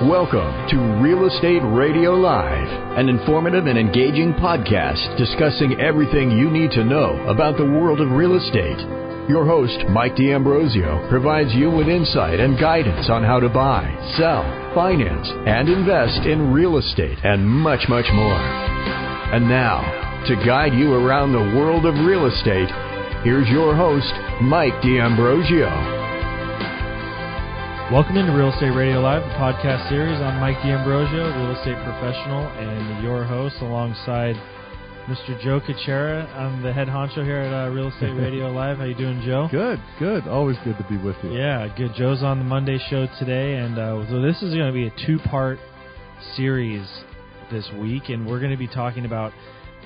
Welcome to Real Estate Radio Live, an informative and engaging podcast discussing everything you need to know about the world of real estate. Your host, Mike D'Ambrosio, provides you with insight and guidance on how to buy, sell, finance, and invest in real estate and much, much more. And now, to guide you around the world of real estate, here's your host, Mike D'Ambrosio. Welcome into Real Estate Radio Live, the podcast series. I'm Mike D'Ambrosio, real estate professional, and your host alongside Mr. Joe Kuchera. I'm the head honcho here at Real Estate Radio Live. How you doing, Joe? Good. Always good to be with you. Yeah, good. Joe's on the Monday show today, and so this is going to be a two-part series this week, and we're going to be talking about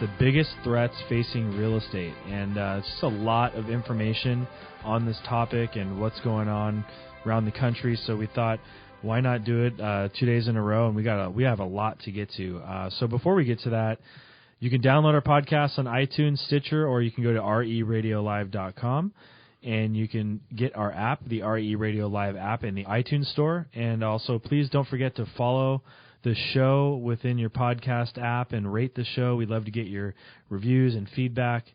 the biggest threats facing real estate. And it's just a lot of information on this topic and what's going on around the country, so we thought, why not do it 2 days in a row? And we have a lot to get to. So before we get to that, you can download our podcast on iTunes, Stitcher, or you can go to reradiolive.com, and you can get our app, the RE Radio Live app, in the iTunes store. And also, please don't forget to follow the show within your podcast app and rate the show. We'd love to get your reviews and feedback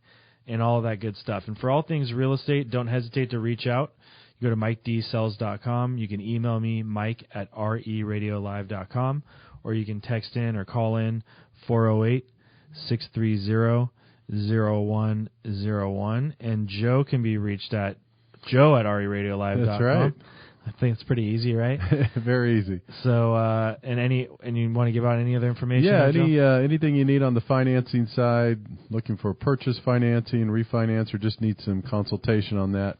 and all of that good stuff. And for all things real estate, don't hesitate to reach out. You go to MikeDSells.com. You can email me, Mike at RERadiolive.com, or you can text in or call in 408-630-0101. And Joe can be reached at Joe at RERadiolive.com. That's right. I think it's pretty easy, right? Very easy. So, and you want to give out any other information? Yeah, anything you need on the financing side, looking for purchase financing, refinance, or just need some consultation on that,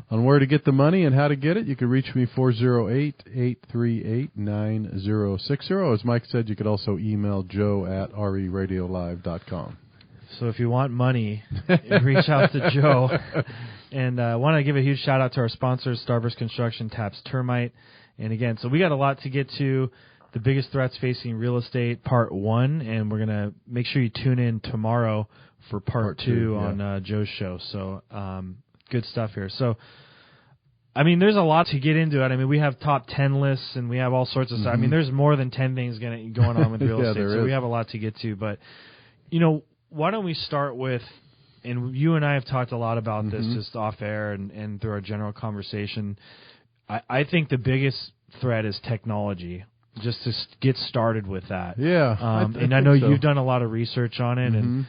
on where to get the money and how to get it, you can reach me 408-838-9060. As Mike said, you could also email Joe at reradiolive.com. So if you want money, reach out to Joe. And I want to give a huge shout-out to our sponsors, Starburst Construction, Taps Termite. And again, so we got a lot to get to, the biggest threats facing real estate, Part 1. And we're going to make sure you tune in tomorrow for Part 2 on Joe's show. So good stuff here. So, I mean, there's a lot to get into it. I mean, we have top 10 lists, and we have all sorts of stuff. I mean, there's more than 10 things going on with real estate, so we have a lot to get to. But, you know, why don't we start with, and you and I have talked a lot about this just off air and through our general conversation. I think the biggest threat is technology, just to get started with that. Yeah. And I know you've done a lot of research on it, and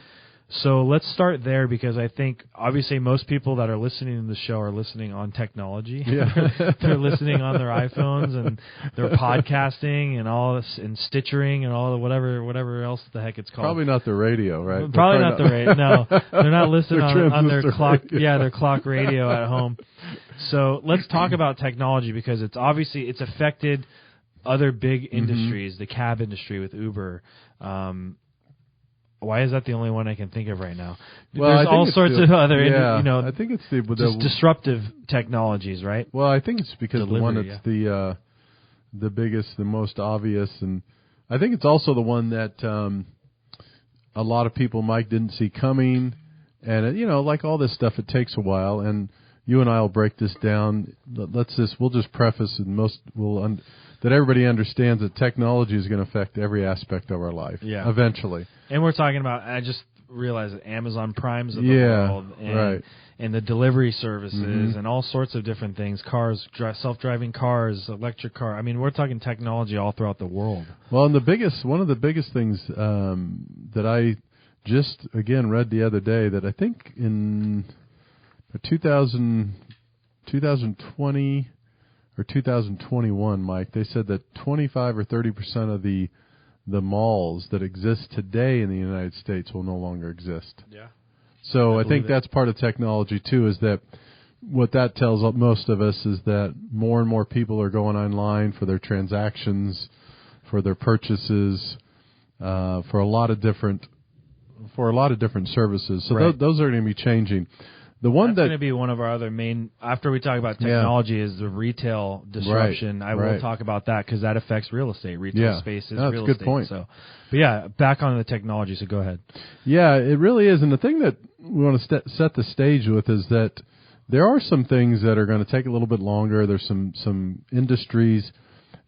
so let's start there, because I think obviously most people that are listening to the show are listening on technology. Yeah. They're listening on their iPhones, and they're podcasting and all this, and Stitchering and all the whatever else the heck it's called. Probably not the radio, right? Probably not the radio. No, they're not listening on their clock. Yeah, their clock radio at home. So let's talk about technology, because it's affected other big industries, the cab industry with Uber. Why is that the only one I can think of right now? Well, there's all sorts of other, I think it's just disruptive technologies, right? Well, I think it's because Delivery, the one that's the biggest, the most obvious, and I think it's also the one that a lot of people, Mike, didn't see coming. And like all this stuff, it takes a while. And you and I will break this down. We'll just preface, and that everybody understands that technology is going to affect every aspect of our life. Yeah. Eventually. And we're talking about, I just realized that Amazon Prime's of the world, and the delivery services and all sorts of different things, cars, self-driving cars, electric car. I mean, we're talking technology all throughout the world. Well, and one of the biggest things that I just, again, read the other day, that I think in 2020 or 2021, Mike, they said that 25 or 30% of the malls that exist today in the United States will no longer exist. Yeah. So I think that's part of technology too, is that what that tells most of us is that more and more people are going online for their transactions, for their purchases, for a lot of different services. So those are going to be changing. The one that's going to be one of our other main, after we talk about technology, is the retail disruption. I will talk about that, because that affects real estate. Retail space is real estate. That's a good point. So, but yeah, back on the technology, so go ahead. Yeah, it really is. And the thing that we want to set the stage with is that there are some things that are going to take a little bit longer. There's some industries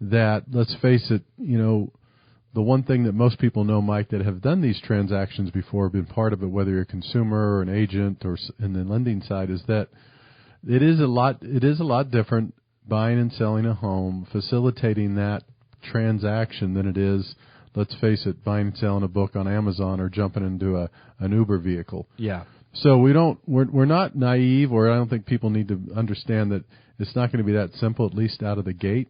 that, let's face it, the one thing that most people know, Mike, that have done these transactions before, been part of it, whether you're a consumer or an agent or in the lending side, is that it is a lot different buying and selling a home, facilitating that transaction than it is, let's face it, buying and selling a book on Amazon or jumping into an Uber vehicle. Yeah. So we're not naive, or I don't think people need to understand that it's not going to be that simple, at least out of the gate.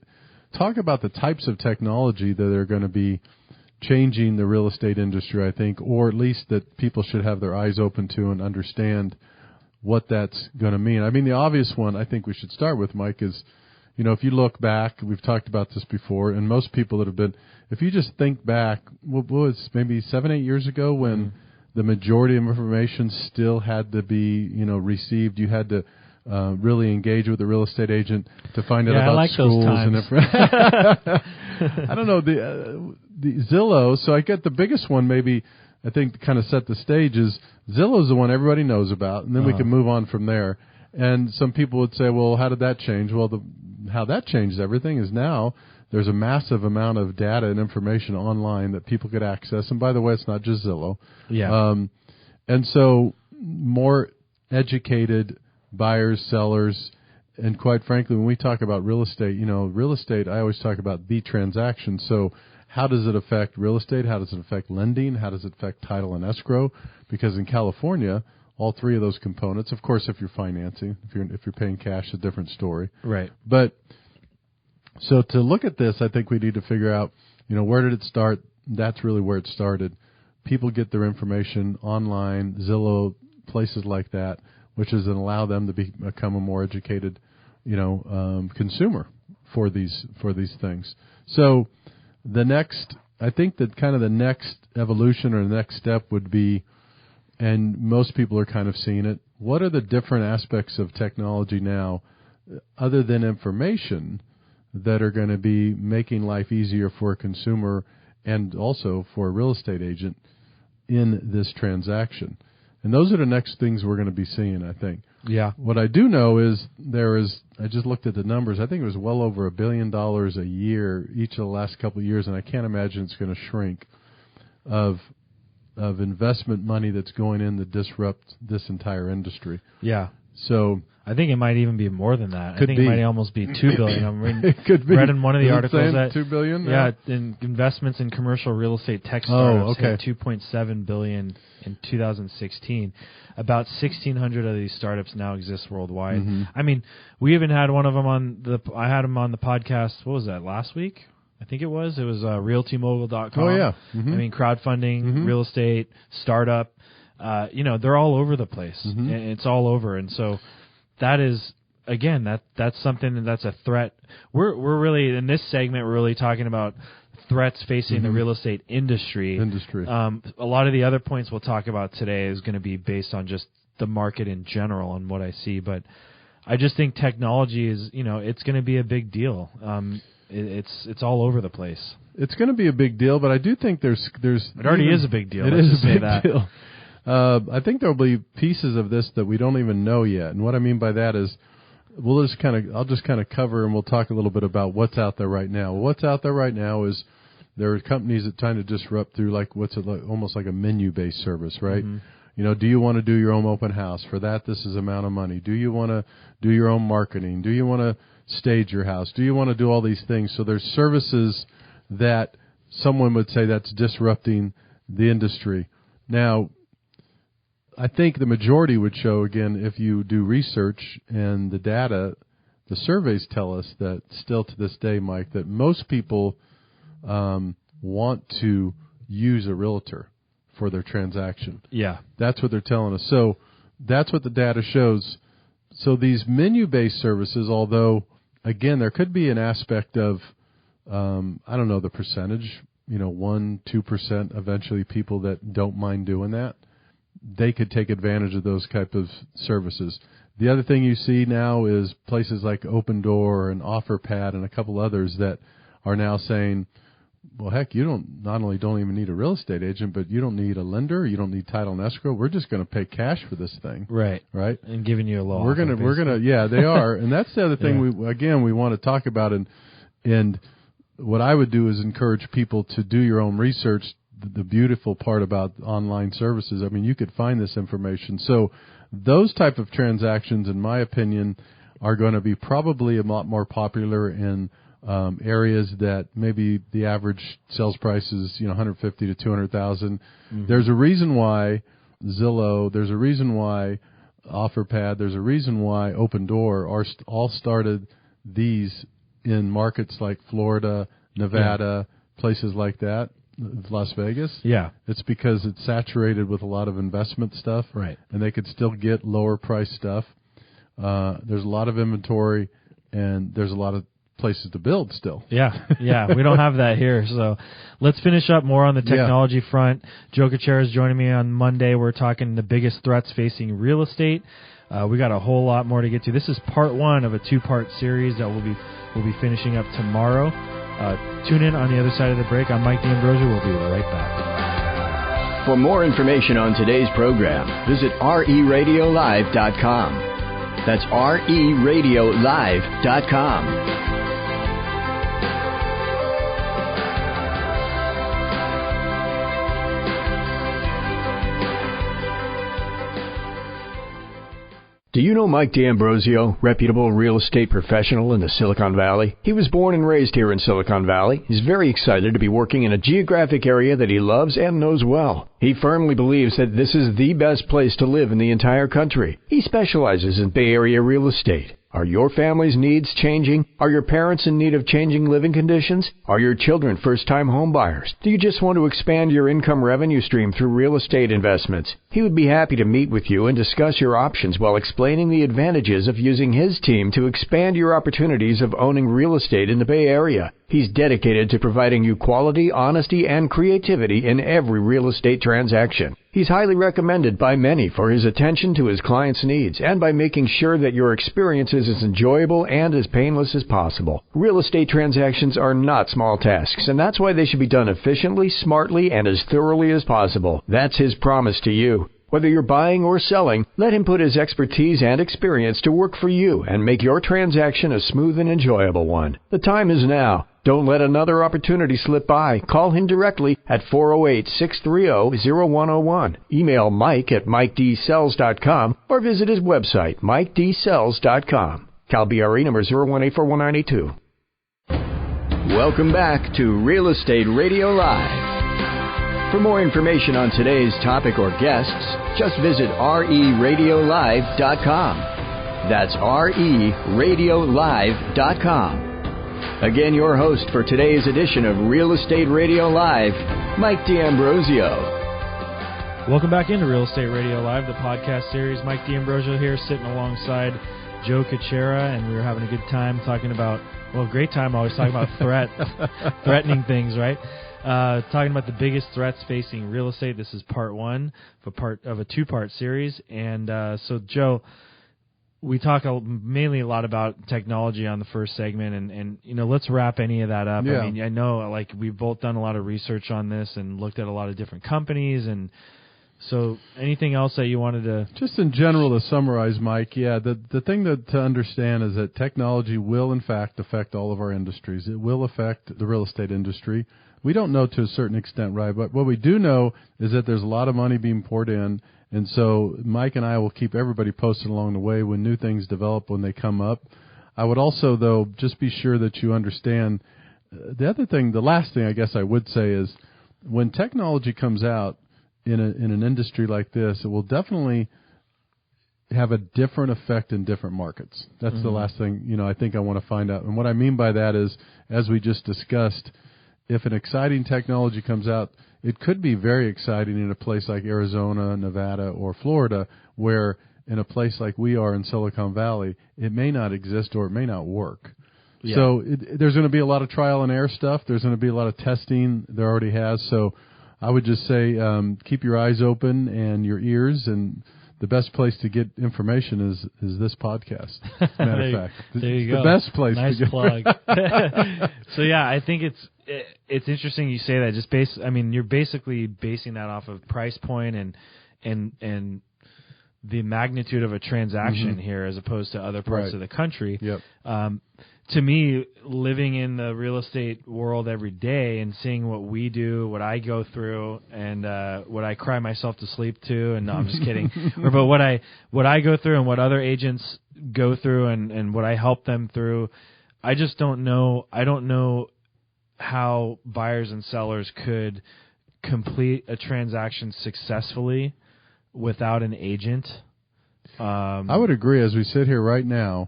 Talk about the types of technology that are going to be changing the real estate industry, I think, or at least that people should have their eyes open to and understand what that's going to mean. I mean, the obvious one I think we should start with, Mike, is, if you look back, we've talked about this before, and most people that have been, if you just think back, what was maybe 7-8 years ago when the majority of information still had to be, received, you had to really engage with the real estate agent to find out about schools and I don't know, the Zillow. So I get the biggest one, maybe I think to kind of set the stage, is Zillow's the one everybody knows about, and then we can move on from there. And some people would say, well, how did that change? Well, how that changed everything is now there's a massive amount of data and information online that people could access. And by the way, it's not just Zillow. Yeah. And so more educated buyers, sellers, and quite frankly, when we talk about real estate, I always talk about the transaction. So how does it affect real estate? How does it affect lending? How does it affect title and escrow? Because in California, all three of those components, of course, if you're financing, if you're paying cash, a different story. Right. But so to look at this, I think we need to figure out, where did it start? That's really where it started. People get their information online, Zillow, places like that, which is going to allow them to become a more educated, consumer for these things. So I think that kind of the next evolution or the next step would be, and most people are kind of seeing it, what are the different aspects of technology now, other than information, that are going to be making life easier for a consumer and also for a real estate agent in this transaction? And those are the next things we're going to be seeing, I think. Yeah. What I do know is I just looked at the numbers. I think it was well over $1 billion a year each of the last couple of years, and I can't imagine it's going to shrink, of investment money that's going in to disrupt this entire industry. Yeah. So I think it might even be more than that. Could I think be. it might almost be $2 billion. I'm It could be. read in one of the articles that $2 billion. Yeah, in investments in commercial real estate tech startups okay. hit $2.7 billion in 2016. About 1,600 of these startups now exist worldwide. Mm-hmm. I mean, we even had one of them I had him on the podcast. What was that, last week? I think it was. It was realtymogul.com. Oh, yeah. Mm-hmm. I mean, crowdfunding, real estate, startup. They're all over the place. Mm-hmm. It's all over. And so that is, again, that's something that's a threat. We're really, in this segment, we're really talking about threats facing the real estate industry. A lot of the other points we'll talk about today is going to be based on just the market in general and what I see. But I just think technology is, it's going to be a big deal. It's all over the place. It's going to be a big deal, but I do think there's it already is a big deal. It Let's is just a big say that. deal. I think there'll be pieces of this that we don't even know yet, and what I mean by that is I'll just kind of cover, and we'll talk a little bit about what's out there right now. What's out there right now is there are companies that trying to disrupt through almost like a menu-based service, right? Mm-hmm. Do you want to do your own open house? For that, this is amount of money. Do you want to do your own marketing? Do you want to stage your house? Do you want to do all these things? So there's services that someone would say that's disrupting the industry. Now, I think the majority would show, again, if you do research and the data, the surveys tell us that still to this day, Mike, that most people want to use a realtor for their transaction. Yeah. That's what they're telling us. So that's what the data shows. So these menu-based services, although, again, there could be an aspect of, I don't know, the percentage, 1-2% eventually people that don't mind doing that. They could take advantage of those type of services. The other thing you see now is places like Open Door and OfferPad and a couple others that are now saying, well, heck, you not only don't even need a real estate agent, but you don't need a lender, you don't need title and escrow. We're just going to pay cash for this thing. Right. And giving you a loan. We're going to, yeah, they are. And that's the other thing we want to talk about. And what I would do is encourage people to do your own research. The beautiful part about online services, I mean, you could find this information. So those type of transactions, in my opinion, are going to be probably a lot more popular in areas that maybe the average sales price is, $150,000 to $200,000. There's a reason why Zillow, there's a reason why OfferPad, there's a reason why Open Door all started these in markets like Florida, Nevada, places like that, Las Vegas. Yeah. It's because it's saturated with a lot of investment stuff. Right. And they could still get lower price stuff. There's a lot of inventory, and there's a lot of places to build still. Yeah, we don't have that here. So let's finish up more on the technology front. Joe Kuchera is joining me on Monday. We're talking the biggest threats facing real estate. We got a whole lot more to get to. This is part one of a two-part series that we'll be finishing up tomorrow. Tune in on the other side of the break. I'm Mike D'Ambrosio. We'll be right back. For more information on today's program, visit RERadiolive.com. That's RERadiolive.com. Do you know Mike D'Ambrosio, reputable real estate professional in the Silicon Valley? He was born and raised here in Silicon Valley. He's very excited to be working in a geographic area that he loves and knows well. He firmly believes that this is the best place to live in the entire country. He specializes in Bay Area real estate. Are your family's needs changing? Are your parents in need of changing living conditions? Are your children first-time home buyers? Do you just want to expand your income revenue stream through real estate investments? He would be happy to meet with you and discuss your options while explaining the advantages of using his team to expand your opportunities of owning real estate in the Bay Area. He's dedicated to providing you quality, honesty, and creativity in every real estate transaction. He's highly recommended by many for his attention to his clients' needs and by making sure that your experience is as enjoyable and as painless as possible. Real estate transactions are not small tasks, and that's why they should be done efficiently, smartly, and as thoroughly as possible. That's his promise to you. Whether you're buying or selling, let him put his expertise and experience to work for you and make your transaction a smooth and enjoyable one. The time is now. Don't let another opportunity slip by. Call him directly at 408-630-0101. Email Mike at MikeDSells.com or visit his website, MikeDSells.com. Cal BRE number 0184192. Welcome back to Real Estate Radio Live. For more information on today's topic or guests, just visit RERadiolive.com. That's RERadiolive.com. Again, your host for today's edition of Real Estate Radio Live, Mike D'Ambrosio. Welcome back into Real Estate Radio Live, the podcast series. Mike D'Ambrosio here, sitting alongside Joe Kuchera, and we were having a good time talking about, great time always talking about threatening things, right? Talking about the biggest threats facing real estate. This is part one of a two-part series. And so, Joe, we talk mainly a lot about technology on the first segment, and let's wrap any of that up. Yeah. I mean, I know we've both done a lot of research on this and looked at a lot of different companies, and so anything else that you wanted to... Just in general to summarize, Mike, the thing to understand is that technology will, in fact, affect all of our industries. It will affect the real estate industry. We don't know to a certain extent, right? But what we do know is that there's a lot of money being poured in. And so Mike and I will keep everybody posted along the way when new things develop, when they come up. I would also, though, just be sure that you understand the last thing I guess I would say is when technology comes out in an industry like this, it will definitely have a different effect in different markets. That's the last thing, I think I want to find out. And what I mean by that is, as we just discussed, if an exciting technology comes out, it could be very exciting in a place like Arizona, Nevada, or Florida, where in a place like we are in Silicon Valley, it may not exist or it may not work. Yeah. So there's going to be a lot of trial and error stuff. There's going to be a lot of testing. There already has. So I would just say keep your eyes open and your ears, and the best place to get information is this podcast. As a matter of fact, there you go. The best place. Nice to get plug. So yeah, I think it's interesting you say that. You're basically basing that off of price point and the magnitude of a transaction here, as opposed to other parts of the country. Yep. to me, living in the real estate world every day and seeing what we do, what I go through, and what I cry myself to sleep to, and no, I'm just kidding. But what I go through and what other agents go through and what I help them through, I just don't know. I don't know how buyers and sellers could complete a transaction successfully without an agent. I would agree. As we sit here right now,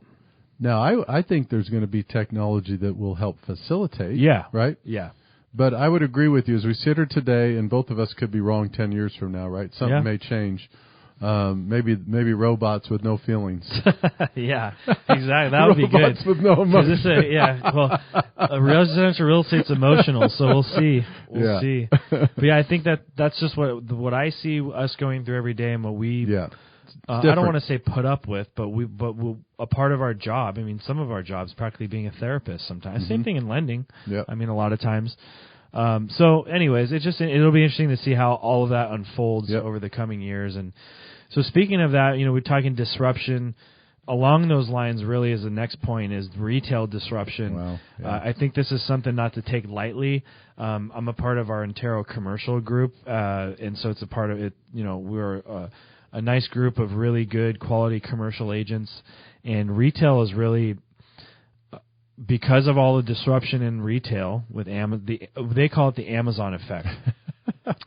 I think there's going to be technology that will help facilitate. Yeah. Right? Yeah. But I would agree with you. As we sit here today, and both of us could be wrong 10 years from now, right? Something may change. Maybe robots with no feelings. Yeah, exactly. That would be good. Robots with no emotions. Residential real estate's emotional, so we'll see. We'll see. But yeah, I think that's just what I see us going through every day, and what we. Yeah. I don't want to say put up with, but we're a part of our job. I mean, some of our jobs practically being a therapist sometimes. Mm-hmm. Same thing in lending. Yeah. I mean, a lot of times. So anyways, it'll be interesting to see how all of that unfolds over the coming years. And so speaking of that, we're talking disruption. Along those lines, really, is the next point is retail disruption. Wow. Yeah. I think this is something not to take lightly. I'm a part of our Antero commercial group, and so it's a part of it. We're a nice group of really good quality commercial agents, and retail is really, because of all the disruption in retail with they call it the Amazon effect.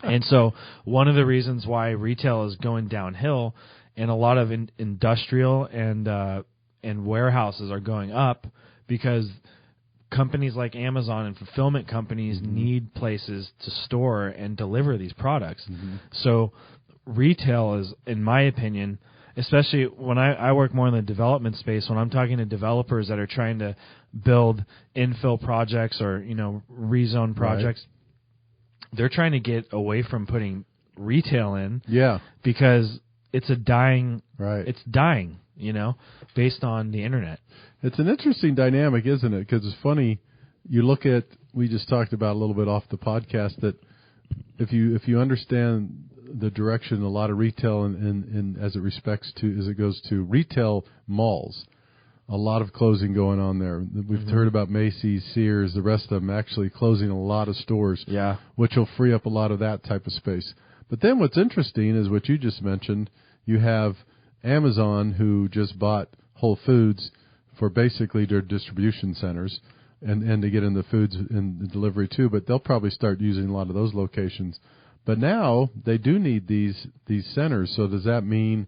And so one of the reasons why retail is going downhill and a lot of industrial and warehouses are going up, because companies like Amazon and fulfillment companies need places to store and deliver these products. Mm-hmm. So retail is, in my opinion, especially when I work more in the development space, when I'm talking to developers that are trying to build infill projects or, rezone projects, they're trying to get away from putting retail in. Yeah. Because it's dying, based on the internet. It's an interesting dynamic, isn't it? Because it's funny, you look at, we just talked about a little bit off the podcast, that if you understand the direction a lot of retail and as it goes to retail malls, a lot of closing going on there. We've heard about Macy's, Sears, the rest of them actually closing a lot of stores, which will free up a lot of that type of space. But then what's interesting is what you just mentioned. You have Amazon, who just bought Whole Foods for basically their distribution centers and to get in the foods and the delivery too, but they'll probably start using a lot of those locations. But now they do need these centers. So does that mean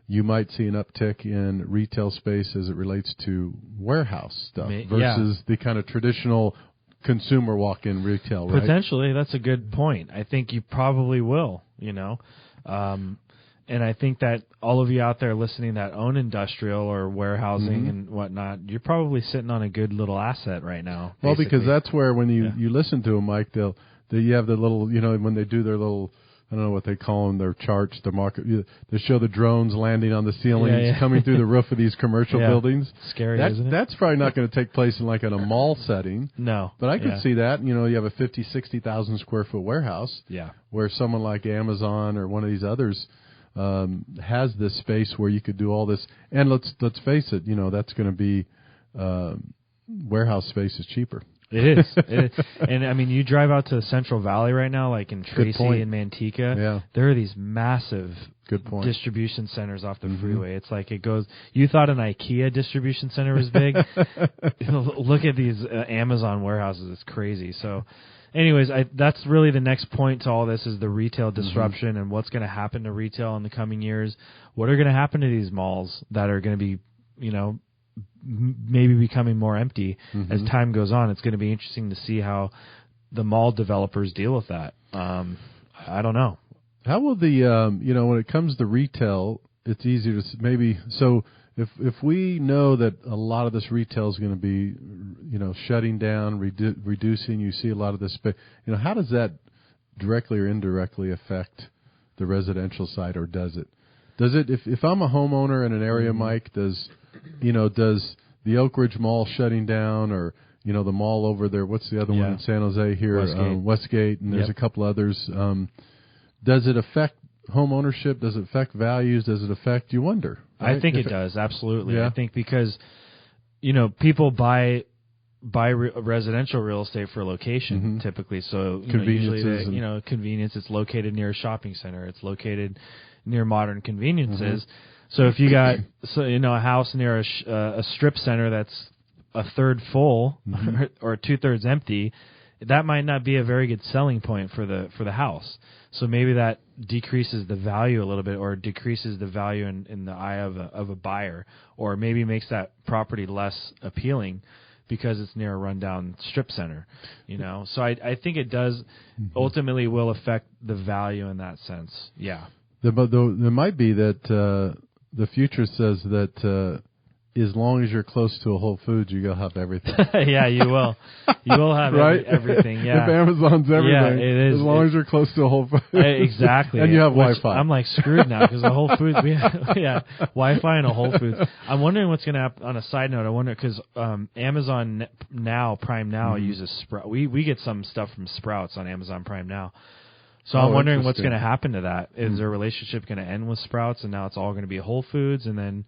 you might see an uptick in retail space as it relates to warehouse stuff versus the kind of traditional consumer walk-in retail, right? Potentially. That's a good point. I think you probably will, and I think that all of you out there listening that own industrial or warehousing and whatnot, you're probably sitting on a good little asset right now. Well, because that's where when you listen to them, Mike, you have the little, when they do their little, I don't know what they call them, their charts, their market. They show the drones landing on the ceilings, coming through the roof of these commercial buildings. Scary, isn't it? That's probably not going to take place in like in a mall setting. No. But I could see that. You have a 50, 60,000 square foot warehouse where someone like Amazon or one of these others has this space where you could do all this. And let's face it, that's going to be warehouse space is cheaper. It is. And I mean, you drive out to the Central Valley right now, like in Tracy and Manteca. There are these massive distribution centers off the freeway. It's like you thought an IKEA distribution center was big. Look at these Amazon warehouses. It's crazy. So anyways, that's really the next point to all this is the retail disruption and what's going to happen to retail in the coming years. What are going to happen to these malls that are going to be, maybe becoming more empty as time goes on? It's going to be interesting to see how the mall developers deal with that. I don't know. How will when it comes to retail, it's easier to maybe, so if we know that a lot of this retail is going to be, shutting down, reducing, you see a lot of this space, how does that directly or indirectly affect the residential side, or does it? Does it, if I'm a homeowner in an area, Mike, does the Oak Ridge Mall shutting down, or, the mall over there, what's the other one in San Jose here? Westgate, and there's a couple others. Does it affect home ownership? Does it affect values? Does it affect, you wonder? Right? I think it does, absolutely. Yeah. I think because people buy residential real estate for location typically. So usually convenience. It's located near a shopping center. It's located near modern conveniences. So if you got a house near a strip center that's a third full or 2/3 empty, that might not be a very good selling point for the house. So maybe that decreases the value a little bit, or decreases the value in the eye of a buyer, or maybe makes that property less appealing because it's near a rundown strip center. So I think it does ultimately will affect the value in that sense. Yeah. But there might be that the future says that as long as you're close to a Whole Foods, you'll have everything. Yeah, you will. You will have right? Everything. Yeah. If Amazon's everything, yeah, it is. As long as you're close to a Whole Foods. Exactly. And you have Wi-Fi. I'm like screwed now because the Whole Foods, Wi-Fi and a Whole Foods. I'm wondering what's going to happen. On a side note, I wonder because Amazon Prime Now uses Sprout. We get some stuff from Sprouts on Amazon Prime Now. So I'm wondering what's going to happen to that. Is their relationship going to end with Sprouts, and now it's all going to be Whole Foods, and then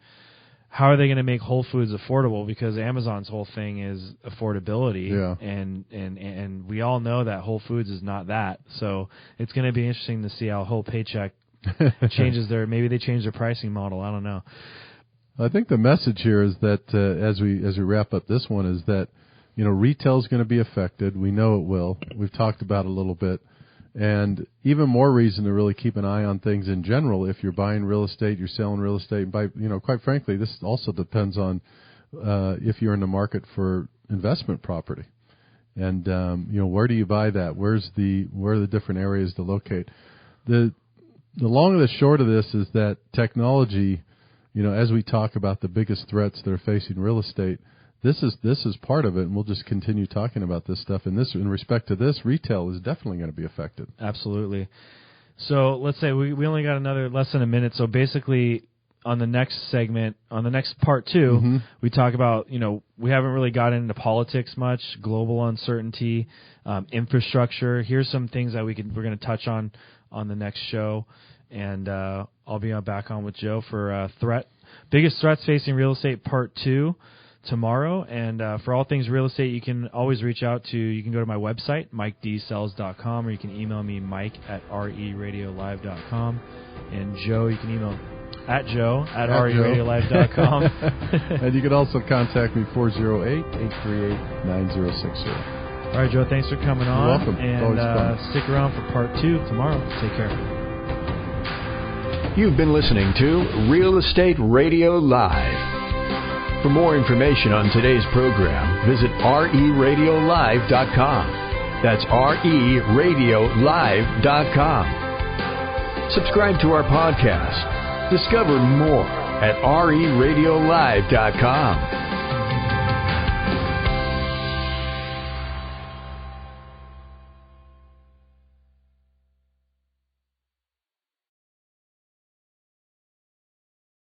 how are they going to make Whole Foods affordable? Because Amazon's whole thing is affordability, and we all know that Whole Foods is not that. So it's going to be interesting to see how Whole Paycheck changes maybe they change their pricing model. I don't know. I think the message here is that as we wrap up this one is that retail is going to be affected. We know it will. We've talked about it a little bit. And even more reason to really keep an eye on things in general. If you're buying real estate, you're selling real estate. Quite frankly, this also depends on if you're in the market for investment property, and where do you buy that? Where are the different areas to locate? The long and the short of this is that technology, as we talk about the biggest threats that are facing real estate, this is part of it, and we'll just continue talking about this stuff. And in respect to this, retail is definitely going to be affected. Absolutely. So let's say we only got less than a minute. So basically, on the next segment, on the next part 2, we talk about we haven't really gotten into politics much, global uncertainty, infrastructure. Here's some things that we're going to touch on the next show, and I'll be back on with Joe for biggest threats facing real estate part 2. Tomorrow. And for all things real estate, you can always reach out you can go to my website, MikeDsells.com, or you can email me, Mike@RERadiolive.com. And Joe, you can email at Joe@RERadiolive.com. And you can also contact me, 408-838-9060. All right, Joe, thanks for coming on. You're welcome. And stick around for part 2 tomorrow. Take care. You've been listening to Real Estate Radio Live. For more information on today's program, visit RERadiolive.com. That's RERadiolive.com. Subscribe to our podcast. Discover more at RERadiolive.com.